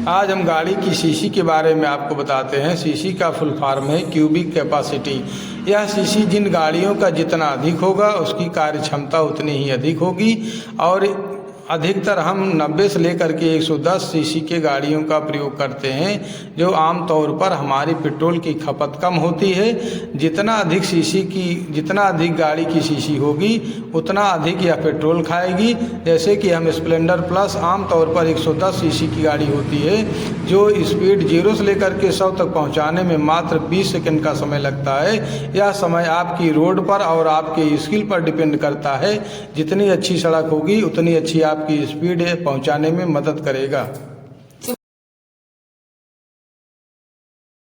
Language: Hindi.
आज हम गाड़ी की सीसी के बारे में आपको बताते हैं। सीसी का फुल फॉर्म है क्यूबिक कैपेसिटी। यह सीसी जिन गाड़ियों का जितना अधिक होगा उसकी कार्य क्षमता उतनी ही अधिक होगी और अधिकतर हम 90 से लेकर के 110 सीसी के गाड़ियों का प्रयोग करते हैं, जो आमतौर पर हमारी पेट्रोल की खपत कम होती है। जितना अधिक गाड़ी की सीसी होगी उतना अधिक यह पेट्रोल खाएगी। जैसे कि हम स्प्लेंडर प्लस आमतौर पर 110 सीसी की गाड़ी होती है, जो स्पीड 0 से लेकर के 100 तक पहुंचाने में मात्र 20 सेकंड का समय लगता है। यह समय आपकी रोड पर और आपके स्किल पर डिपेंड करता है। जितनी अच्छी सड़क होगी उतनी अच्छी आपकी स्पीड पहुंचाने में मदद करेगा।